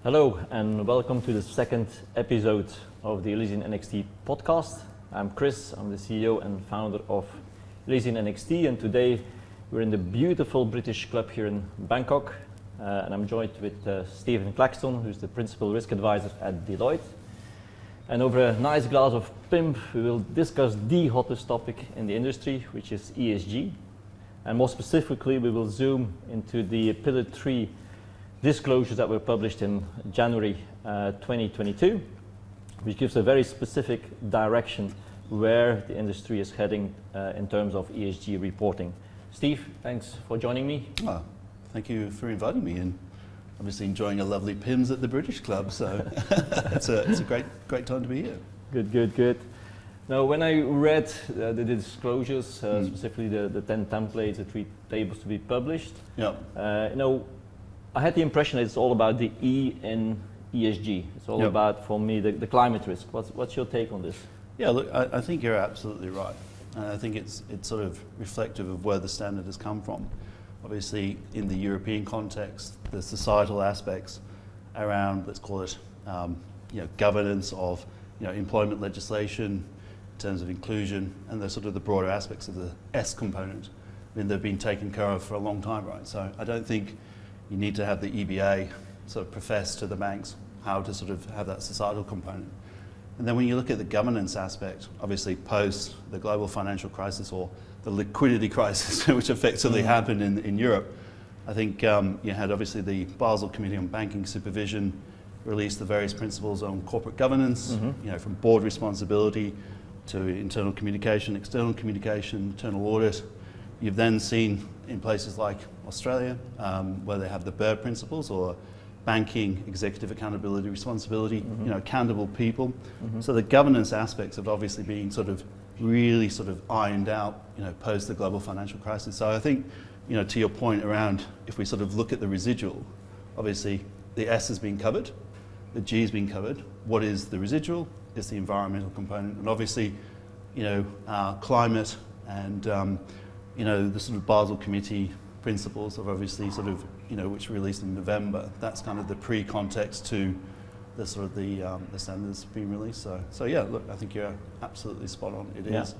Hello and welcome to the second episode of the ElysianNxt Podcast. I'm Chris, I'm the CEO and founder of ElysianNxt, and today we're in the beautiful British club here in Bangkok, and I'm joined with Steven Claxton, who's the Principal Risk Advisor at Deloitte. And over a nice glass of pimp, we will discuss the hottest topic in the industry, which is ESG. And more specifically, we will zoom into the Pillar 3 disclosures that were published in January 2022, which gives a very specific direction where the industry is heading in terms of ESG reporting. Steve, thanks for joining me. Oh, thank you for inviting me, and obviously enjoying a lovely Pims at the British Club, so it's a great time to be here. Good. Now, when I read the disclosures, specifically the 10 templates, the 3 tables to be published, I had the impression that it's all about the E in ESG. It's all about, for me, the climate risk. What's your take on this? Yeah, look, I think you're absolutely right. And I think it's sort of reflective of where the standard has come from. Obviously, in the European context, the societal aspects around, let's call it, governance of, employment legislation in terms of inclusion, and the sort of the broader aspects of the S component. I mean, they've been taken care of for a long time, right? So I don't think you need to have the EBA sort of profess to the banks how to sort of have that societal component. And then when you look at the governance aspect, obviously post the global financial crisis or the liquidity crisis, which effectively happened in Europe, I think you had obviously the Basel Committee on Banking Supervision release the various principles on corporate governance, from board responsibility to internal communication, external communication, internal audit. You've then seen in places like Australia, where they have the BER principles, or banking, executive accountability, responsibility, accountable people. So the governance aspects have obviously been really ironed out, post the global financial crisis. So I think, to your point around, if we sort of look at the residual, obviously the S has been covered, the G has been covered. What is the residual? Is the environmental component, and obviously, climate and the sort of Basel Committee principles have obviously which were released in November. That's kind of the pre-context to the sort of the standards being released. So yeah, look, I think you're absolutely spot on. It is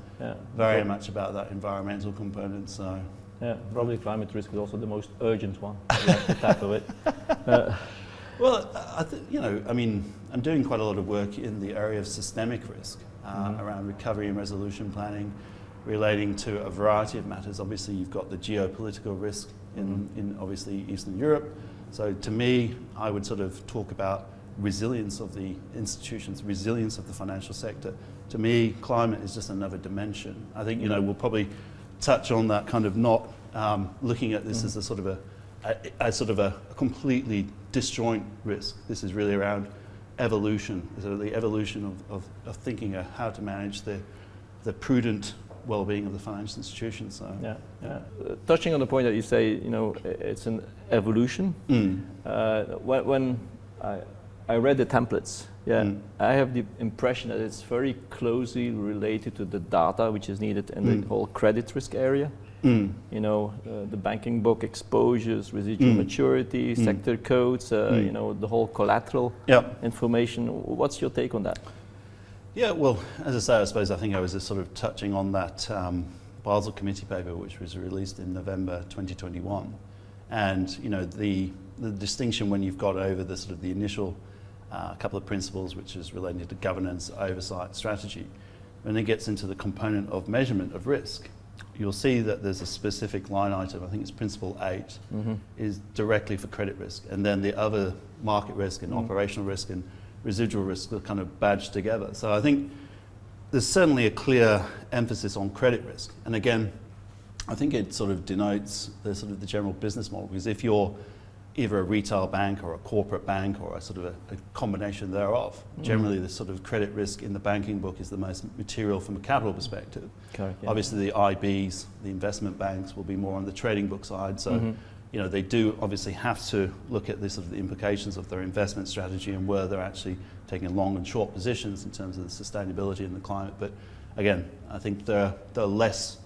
very much about that environmental component. So yeah, probably climate risk is also the most urgent one. We have to tackle it. Well, I'm doing quite a lot of work in the area of systemic risk around recovery and resolution planning, relating to a variety of matters. Obviously, you've got the geopolitical risk in obviously Eastern Europe. So to me, I would sort of talk about resilience of the institutions, resilience of the financial sector. To me, climate is just another dimension. I think, we'll probably touch on that, kind of not looking at this as a sort of a completely disjoint risk. This is really around evolution, so the evolution of thinking of how to manage the prudent well-being of the financial institutions. So touching on the point that you say, it's an evolution. When I read the templates, I have the impression that it's very closely related to the data which is needed in the whole credit risk area. The banking book exposures, residual maturity, sector codes, the whole collateral information. What's your take on that? Yeah, well, as I say, I think I was just sort of touching on that Basel Committee paper, which was released in November 2021. And, the distinction when you've got over the sort of the initial couple of principles, which is related to governance, oversight, strategy, when it gets into the component of measurement of risk, you'll see that there's a specific line item, I think it's Principle 8, is directly for credit risk. And then the other market risk and operational risk and residual risk are kind of badged together. So I think there's certainly a clear emphasis on credit risk. And again, I think it sort of denotes the sort of the general business model, because if you're either a retail bank or a corporate bank or a sort of a combination thereof, generally the sort of credit risk in the banking book is the most material from a capital perspective. Correct, Obviously the IBs, the investment banks, will be more on the trading book side. So they do obviously have to look at the sort of the implications of their investment strategy and where they're actually taking long and short positions in terms of the sustainability and the climate. But again, I think they're less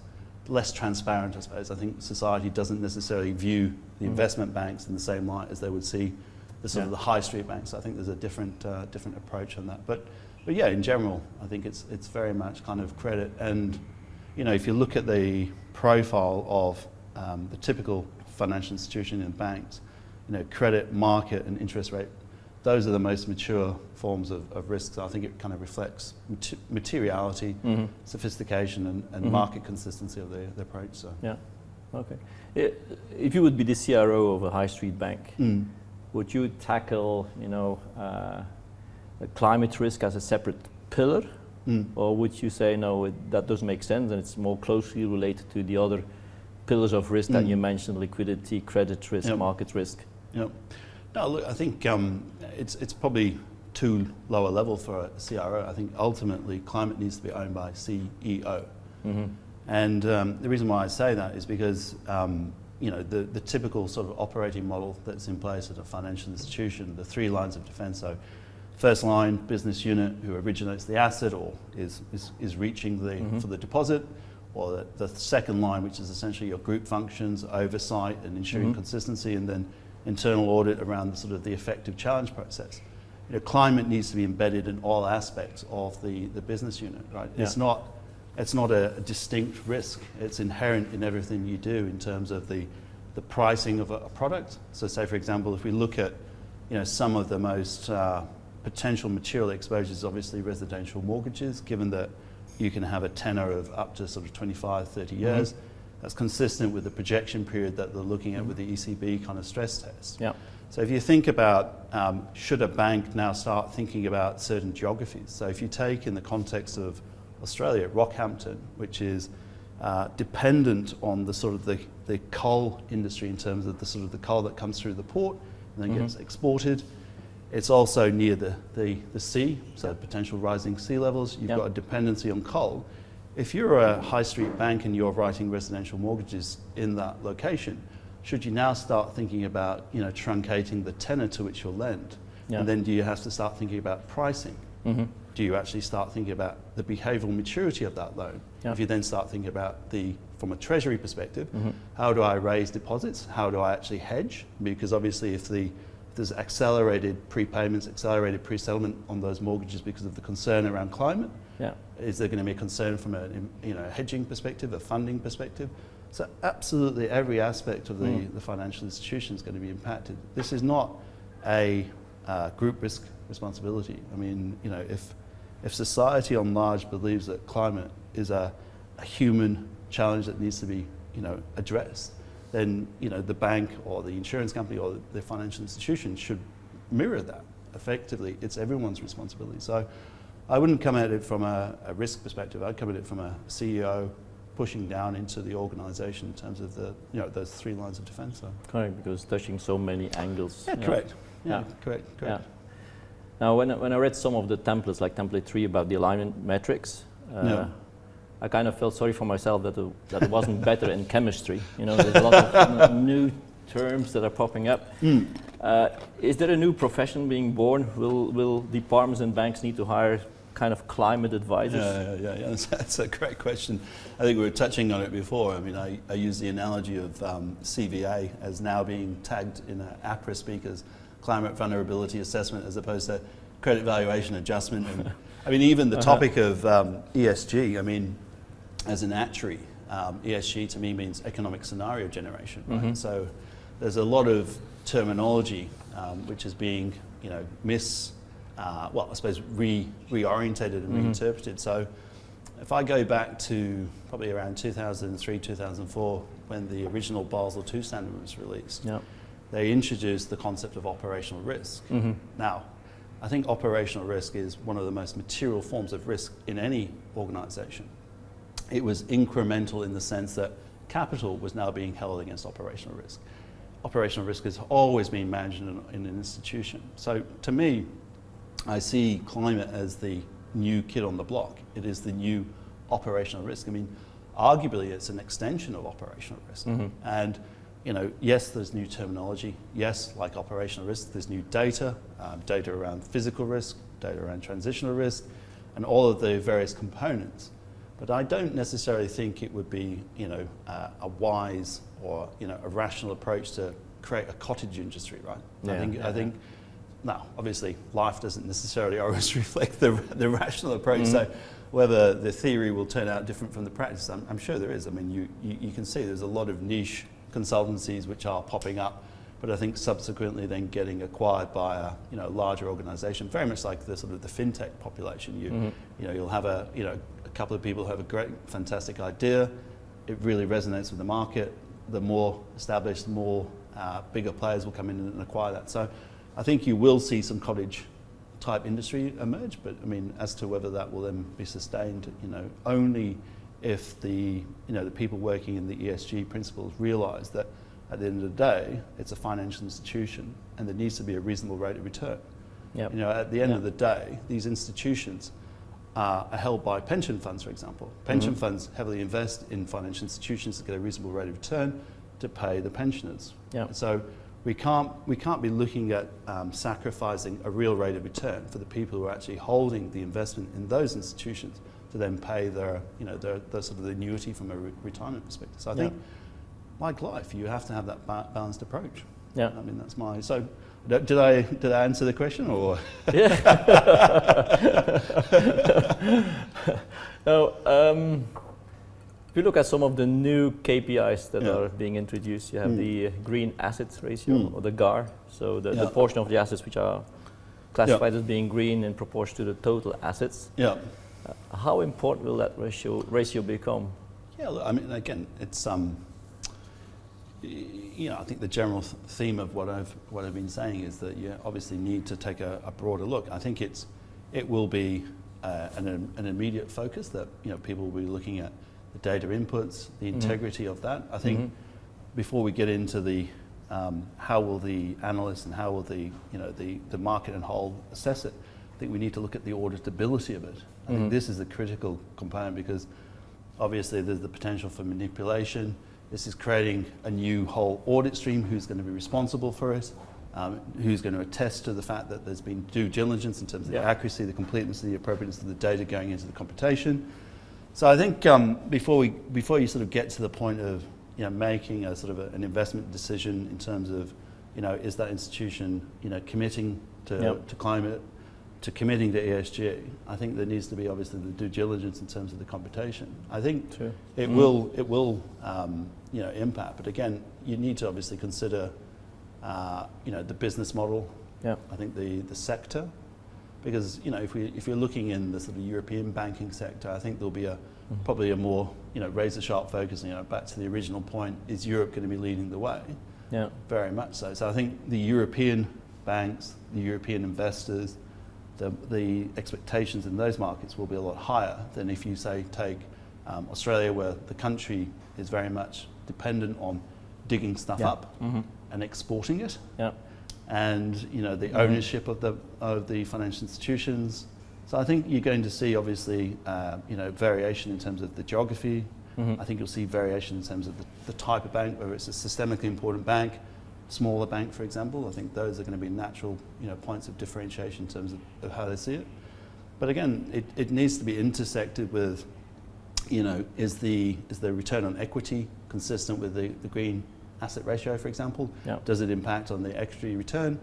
transparent, I suppose. I think society doesn't necessarily view the investment banks in the same light as they would see the sort of the high street banks. I think there's a different approach on that. But yeah, in general, I think it's very much kind of credit. And if you look at the profile of the typical financial institution in banks, credit, market, and interest rate, those are the most mature forms of risk. So I think it kind of reflects materiality, sophistication, and market consistency of the approach. So yeah, okay. If you would be the CRO of a high street bank, would you tackle climate risk as a separate pillar, or would you say no, that doesn't make sense and it's more closely related to the other pillars of risk that you mentioned: liquidity, credit risk, market risk? Yep. No, look, I think it's probably too low a level for a CRO. I think ultimately climate needs to be owned by CEO. And the reason why I say that is because the typical sort of operating model that's in place at a financial institution, the 3 lines of defence. So first line, business unit, who originates the asset or is reaching for the deposit, or the second line, which is essentially your group functions, oversight and ensuring consistency, and then internal audit around the effective challenge process. Climate needs to be embedded in all aspects of the business unit, right? Yeah. It's not a distinct risk. It's inherent in everything you do in terms of the pricing of a product. So say, for example, if we look at some of the most potential material exposures, obviously residential mortgages, given that you can have a tenor of up to sort of 25, 30 years. That's consistent with the projection period that they're looking at with the ECB kind of stress test. Yeah. So if you think about, should a bank now start thinking about certain geographies? So if you take in the context of Australia, Rockhampton, which is dependent on the sort of the coal industry in terms of the sort of the coal that comes through the port and then gets exported. It's also near the sea, so potential rising sea levels. You've got a dependency on coal. If you're a high street bank and you're writing residential mortgages in that location, should you now start thinking about truncating the tenor to which you'll lend? Yeah. And then do you have to start thinking about pricing? Do you actually start thinking about the behavioural maturity of that loan? Yeah. If you then start thinking about from a treasury perspective, how do I raise deposits? How do I actually hedge? Because obviously if there's accelerated prepayments, accelerated pre-settlement on those mortgages because of the concern around climate, is there going to be a concern from a hedging perspective, a funding perspective? So absolutely every aspect of the financial institution is going to be impacted. This is not a group risk responsibility. I mean, if society on large believes that climate is a human challenge that needs to be addressed, then the bank or the insurance company or the financial institution should mirror that. Effectively, it's everyone's responsibility. So I wouldn't come at it from a risk perspective. I'd come at it from a CEO pushing down into the organisation in terms of those 3 lines of defence. So. Correct, because touching so many angles. Yeah, correct. Yeah, correct. Yeah. Now, when I read some of the templates, like template 3 about the alignment metrics, I kind of felt sorry for myself that it wasn't better in chemistry. There's a lot of new terms that are popping up. Is there a new profession being born? Will departments and banks need to hire kind of climate advisors? Yeah. That's a great question. I think we were touching on it before. I mean, I use the analogy of CVA as now being tagged in APRA speakers, climate vulnerability assessment, as opposed to credit valuation adjustment. And I mean, even the topic of ESG, I mean, as an actuary, ESG to me means economic scenario generation, right? So there's a lot of terminology which is being, reorientated and reinterpreted. So if I go back to probably around 2003, 2004, when the original Basel II standard was released, they introduced the concept of operational risk. Now, I think operational risk is one of the most material forms of risk in any organisation. It was incremental in the sense that capital was now being held against operational risk. Operational risk has always been managed in an institution. So to me, I see climate as the new kid on the block. It is the new operational risk. I mean, arguably it's an extension of operational risk. And yes, there's new terminology. Yes, like operational risk, there's new data around physical risk, data around transitional risk, and all of the various components. But I don't necessarily think it would be, a wise or a rational approach to create a cottage industry, right? Yeah, I think now, obviously, life doesn't necessarily always reflect the rational approach. So whether the theory will turn out different from the practice, I'm sure there is. I mean, you can see there's a lot of niche consultancies which are popping up, but I think subsequently then getting acquired by a larger organisation, very much like the sort of the fintech population. You'll have a couple of people who have a great, fantastic idea. It really resonates with the market. The more established, more bigger players will come in and acquire that. So I think you will see some cottage type industry emerge, but I mean, as to whether that will then be sustained, only if the people working in the ESG principles realise that at the end of the day, it's a financial institution and there needs to be a reasonable rate of return. Yep. At the end of the day, these institutions are held by pension funds, for example. Pension funds heavily invest in financial institutions to get a reasonable rate of return to pay the pensioners. Yep. So we can't be looking at sacrificing a real rate of return for the people who are actually holding the investment in those institutions to then pay their sort of the annuity from a retirement perspective. So I think, like life, you have to have that balanced approach. Yeah. I mean, that's my... So, did I answer the question, or? Yeah. Now, if you look at some of the new KPIs that are being introduced, you have the green assets ratio, or the GAR, so the portion of the assets which are classified as being green in proportion to the total assets. Yeah. How important will that ratio become? Yeah, look, I mean, again, it's I think the general theme of what I've been saying is that you obviously need to take a broader look. I think it will be an immediate focus that people will be looking at the data inputs, the integrity of that. I think before we get into the how will the analysts and how will the market and whole assess it, I think we need to look at the auditability of it. I think this is a critical component because obviously there's the potential for manipulation. This is creating a new whole audit stream. Who's going to be responsible for it? Who's going to attest to the fact that there's been due diligence in terms of the accuracy, the completeness, the appropriateness of the data going into the computation. So I think before you sort of get to the point of making a sort of an investment decision in terms of is that institution committing to climate, to committing to ESG, I think there needs to be obviously the due diligence in terms of the computation. I think it will impact, but again, you need to obviously consider the business model. I think the sector, because if you're looking in the sort of European banking sector, I think there'll be probably a more razor sharp focus. Back to the original point, is Europe going to be leading the way? Yeah, very much so. So I think the European banks, the European investors, the expectations in those markets will be a lot higher than if you say take Australia, where the country is very much dependent on digging stuff up and exporting it, and the ownership of the financial institutions. So I think you're going to see obviously variation in terms of the geography. I think you'll see variation in terms of the type of bank, whether it's a systemically important bank, smaller bank, for example. I think those are going to be natural points of differentiation in terms of how they see it. But again, it needs to be intersected with is the return on equity consistent with the green asset ratio, for example? Does it impact on the equity return?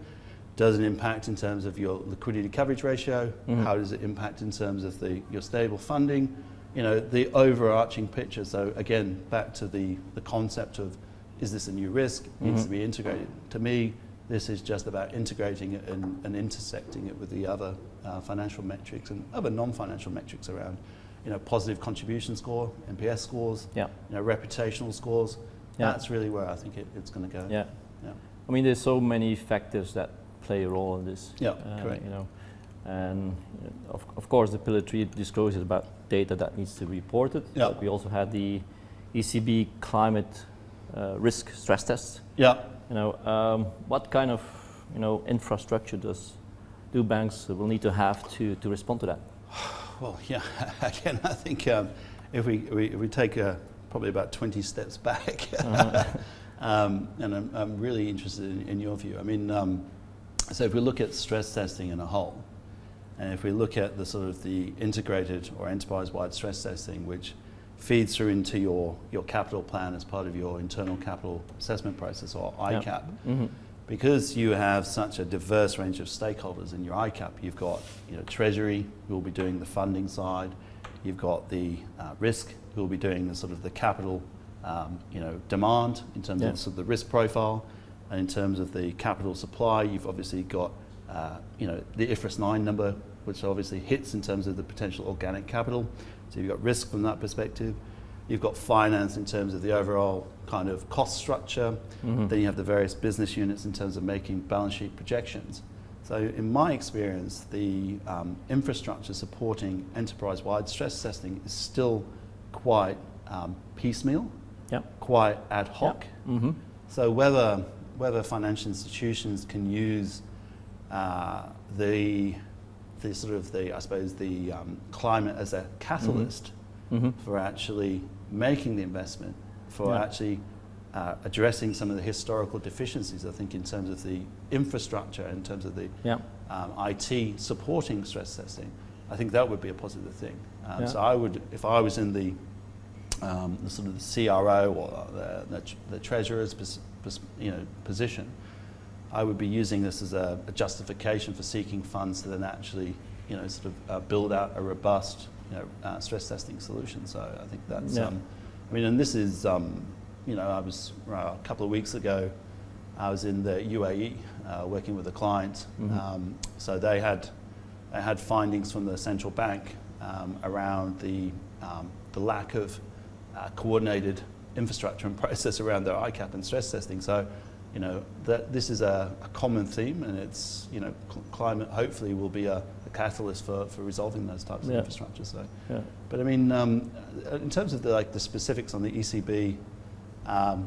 Does it impact in terms of your liquidity coverage ratio? How does it impact in terms of your stable funding? The overarching picture. So again, back to the concept of, is this a new risk? It needs to be integrated. To me, this is just about integrating it and intersecting it with the other financial metrics and other non-financial metrics around, positive contribution score, NPS scores, reputational scores. That's really where I think it's going to go. I mean, there's so many factors that play a role in this. Correct. And of course, the Pillar 3 discloses about data that needs to be reported. But we also had the ECB climate risk stress tests. What kind of infrastructure do banks will need to have to respond to that? Well, again, I think if we take probably about 20 steps back, and I'm really interested in your view. I mean, so if we look at stress testing in a whole, and if we look at the sort of the integrated or enterprise-wide stress testing, which feeds through into your capital plan as part of your internal capital assessment process, or ICAP. Mm-hmm. Because you have such a diverse range of stakeholders in your ICAP, you've got Treasury, who will be doing the funding side. You've got the risk, who will be doing the sort of the capital demand in terms of sort of the risk profile, and in terms of the capital supply, you've obviously got the IFRS 9 number, which obviously hits in terms of the potential organic capital. So you've got risk from that perspective. You've got finance in terms of the overall kind of cost structure. Mm-hmm. Then you have the various business units in terms of making balance sheet projections. So in my experience, the infrastructure supporting enterprise-wide stress testing is still quite piecemeal, quite ad hoc. Mm-hmm. So whether financial institutions can use the climate as a catalyst for actually making the investment, for actually addressing some of the historical deficiencies, I think, in terms of the infrastructure, in terms of the IT supporting stress testing, I think that would be a positive thing. So I would, if I was in the sort of the CRO or the treasurer's position, I would be using this as a justification for seeking funds to then actually build out a robust stress testing solution. So I think that's and this is I was a couple of weeks ago, I was in the UAE working with a client. So they had findings from the central bank around the lack of coordinated infrastructure and process around their ICAP and stress testing. So that this is a common theme, and it's climate hopefully will be a catalyst for resolving those types of infrastructure. So, but I mean, in terms of the specifics on the ECB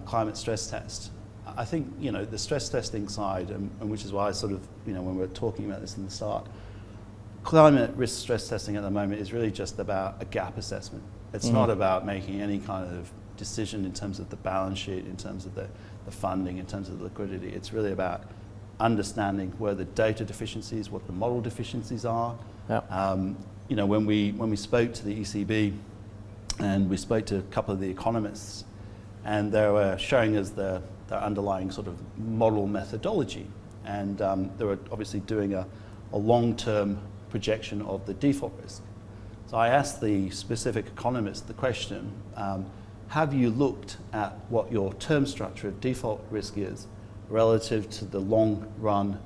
climate stress test, I think the stress testing side, and which is why I sort of when we're talking about this in the start, climate risk stress testing at the moment is really just about a gap assessment. It's not about making any kind of decision in terms of the balance sheet, in terms of the funding, in terms of the liquidity. It's really about understanding where the data deficiencies, what the model deficiencies are. When we spoke to the ECB, and we spoke to a couple of the economists, and they were showing us their underlying sort of model methodology, and they were obviously doing a long-term projection of the default risk. So I asked the specific economist the question, have you looked at what your term structure of default risk is relative to the long run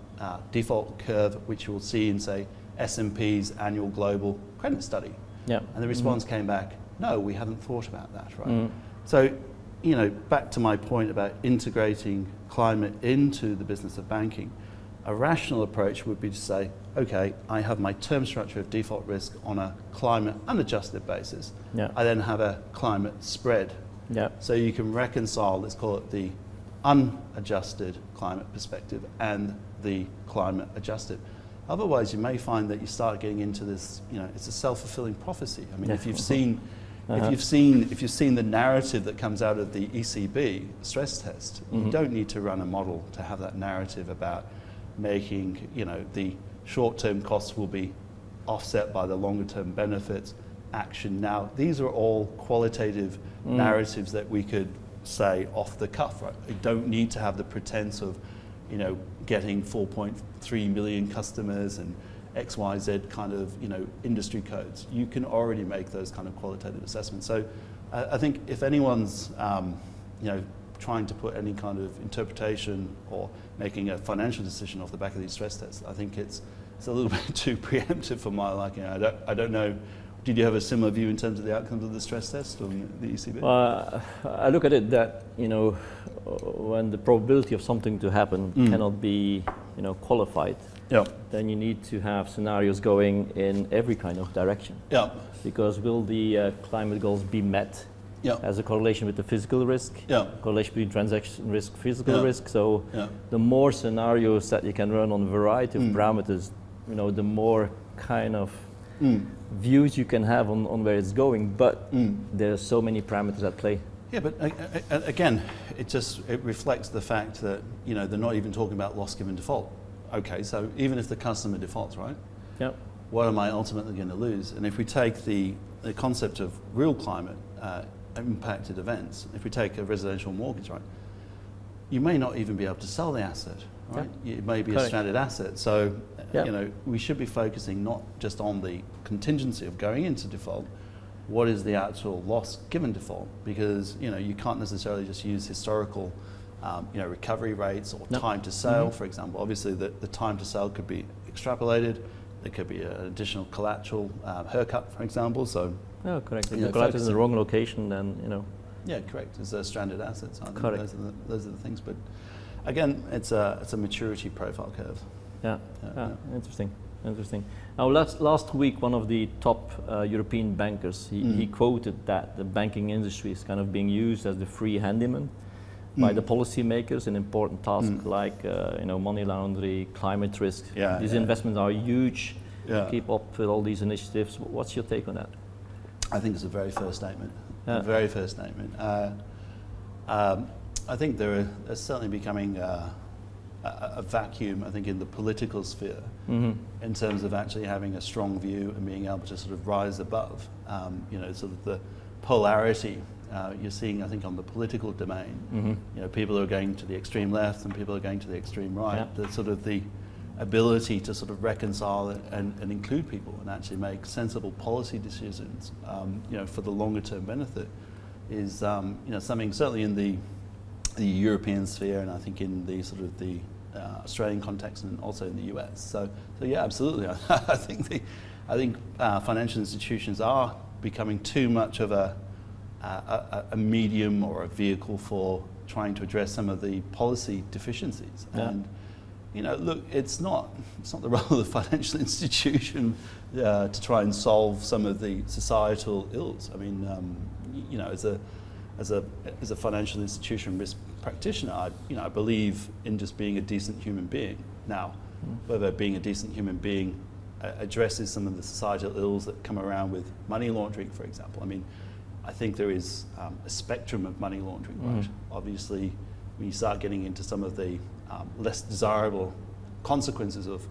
default curve, which you will see in, say, S&P's annual global credit study? And the response came back, no, we haven't thought about that, right? So, back to my point about integrating climate into the business of banking, a rational approach would be to say, okay, I have my term structure of default risk on a climate unadjusted basis. I then have a climate spread. So you can reconcile, let's call it the unadjusted climate perspective and the climate adjusted. Otherwise, you may find that you start getting into this, it's a self-fulfilling prophecy. I mean, if you've seen the narrative that comes out of the ECB stress test, you don't need to run a model to have that narrative about making, the short-term costs will be offset by the longer-term benefits. Action now. These are all qualitative narratives that we could say off the cuff, right? You don't need to have the pretense of, getting 4.3 million customers and XYZ kind of, industry codes. You can already make those kind of qualitative assessments. So I think if anyone's, trying to put any kind of interpretation or making a financial decision off the back of these stress tests, I think it's a little bit too preemptive for my liking. I don't know. Did you have a similar view in terms of the outcomes of the stress test or the ECB? I look at it that, when the probability of something to happen cannot be, qualified, then you need to have scenarios going in every kind of direction. Because will the climate goals be met? As a correlation with the physical risk, correlation between transaction risk, physical risk. So the more scenarios that you can run on a variety of parameters, the more kind of views you can have on where it's going. But there's so many parameters at play. Yeah, but again, it reflects the fact that they're not even talking about loss given default. Okay, so even if the customer defaults, right? What am I ultimately going to lose? And if we take the concept of real climate, impacted events. If we take a residential mortgage, right, you may not even be able to sell the asset, right? Yeah. It may be a stranded asset. So, we should be focusing not just on the contingency of going into default, what is the actual loss given default? Because, you can't necessarily just use historical, recovery rates or time to sale, for example. Obviously, the time to sale could be extrapolated. There could be an additional collateral haircut, for example. So, correct. If the collateral is in the wrong location, then Yeah, correct. It's a stranded asset. So I think correct. those are the things. But again, it's a maturity profile curve. Yeah. Interesting. Now, last week, one of the top European bankers, he quoted that the banking industry is kind of being used as the free handyman by the policymakers in important tasks like money laundering, climate risk. These investments are huge. Keep up with all these initiatives. What's your take on that? I think it's a very fair statement. A very fair statement. I think there's certainly becoming a vacuum, I think, in the political sphere in terms of actually having a strong view and being able to sort of rise above, sort of the polarity you're seeing, I think, on the political domain. People are going to the extreme left and people are going to the extreme right. The sort of the ability to sort of reconcile and include people and actually make sensible policy decisions, for the longer term benefit is, something certainly in the European sphere, and I think in the sort of the Australian context and also in the US. So yeah, absolutely. I think financial institutions are becoming too much of a medium or a vehicle for trying to address some of the policy deficiencies. And look, it's not the role of the financial institution to try and solve some of the societal ills. I mean, as a financial institution risk practitioner, I believe in just being a decent human being. Now, whether being a decent human being addresses some of the societal ills that come around with money laundering, for example. I mean, I think there is a spectrum of money laundering, right? Obviously, when you start getting into some of the less desirable consequences of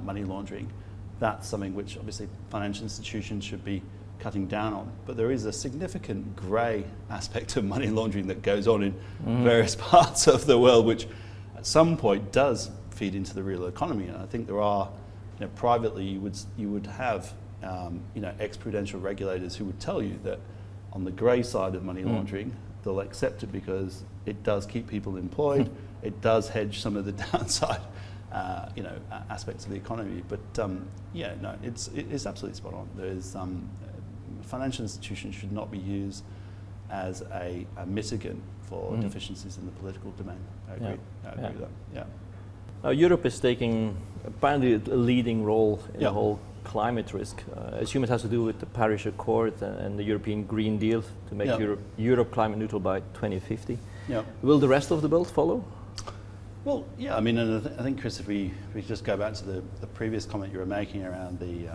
money laundering, that's something which obviously financial institutions should be cutting down on. But there is a significant grey aspect of money laundering that goes on in various parts of the world, which at some point does feed into the real economy. And I think there are, privately you would have, ex-prudential regulators who would tell you that on the grey side of money laundering, they'll accept it because it does keep people employed, it does hedge some of the downside, aspects of the economy. But it's absolutely spot on. There is financial institutions should not be used as a mitigant for deficiencies in the political domain. I agree. I agree with that. Yeah. Now, Europe is taking apparently a leading role in the whole climate risk. I assume it has to do with the Paris Accord and the European Green Deal to make Europe climate neutral by 2050. Yeah. Will the rest of the world follow? Well, yeah, I mean, and I think, Chris, if we just go back to the previous comment you were making around the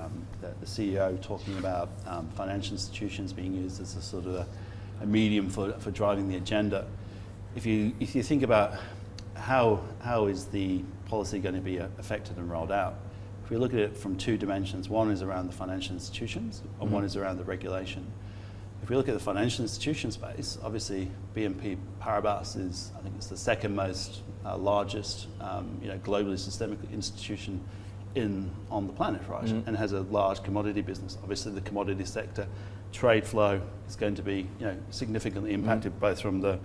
CEO talking about financial institutions being used as a sort of a medium for driving the agenda, if you think about how is the policy going to be affected and rolled out, if we look at it from two dimensions, one is around the financial institutions and one is around the regulation. If we look at the financial institution space, obviously BNP Paribas is, I think it's the second most largest, globally systemic institution on the planet, right? And has a large commodity business. Obviously, the commodity sector, trade flow is going to be, significantly impacted both from the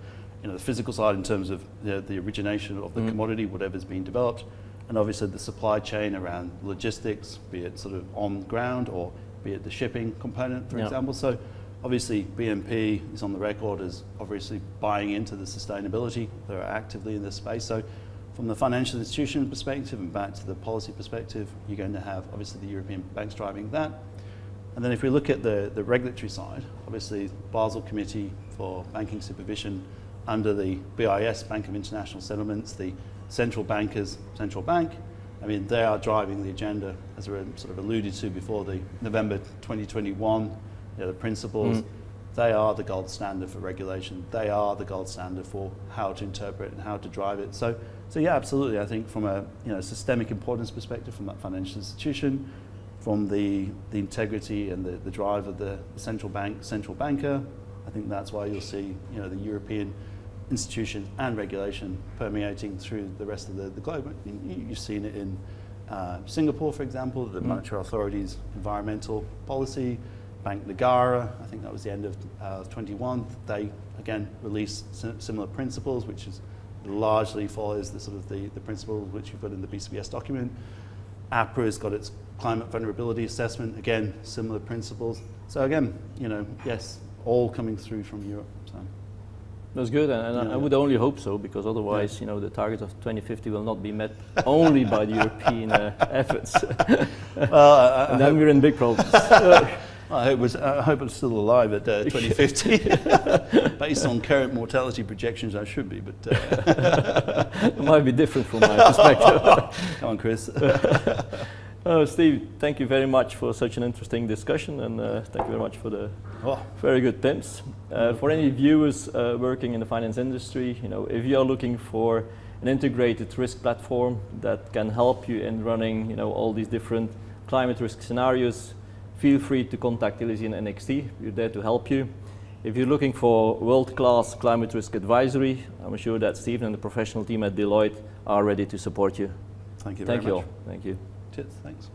physical side in terms of the origination of the commodity, whatever's being developed, and obviously the supply chain around logistics, be it sort of on ground or be it the shipping component, for example. So obviously BNP is on the record as obviously buying into the sustainability. They're actively in this space. So from the financial institution perspective and back to the policy perspective, you're going to have obviously the European banks driving that. And then if we look at the regulatory side, obviously Basel Committee for Banking Supervision under the BIS, Bank of International Settlements, the central bankers, central bank, I mean, they are driving the agenda, as we sort of alluded to before, the November 2021, the principles. They are the gold standard for regulation. They are the gold standard for how to interpret and how to drive it. So yeah, absolutely. I think from a systemic importance perspective, from that financial institution, from the integrity and the drive of the central bank, central banker, I think that's why you'll see, the European institution and regulation permeating through the rest of the globe. You've seen it in Singapore, for example, the Monetary Authority's environmental policy. Bank Negara, I think that was the end of 21. They again released similar principles, which is largely follows the sort of the principles which you've got in the BCBS document. APRA has got its climate vulnerability assessment, again similar principles. So again, yes, all coming through from Europe. So. That's good, and I would only hope so, because otherwise, the target of 2050 will not be met only by the European efforts. Well, and then we're in big problems. I hope it's still alive at 2050. Based on current mortality projections, I should be, but... It might be different from my perspective. Come on, Chris. Steve, thank you very much for such an interesting discussion, and thank you very much for the very good tips. For any viewers working in the finance industry, if you are looking for an integrated risk platform that can help you in running, all these different climate risk scenarios, feel free to contact ElysianNxt. We're there to help you. If you're looking for world-class climate risk advisory, I'm sure that Steven and the professional team at Deloitte are ready to support you. Thank you very much. Thank you all. Thank you. Cheers. Thanks.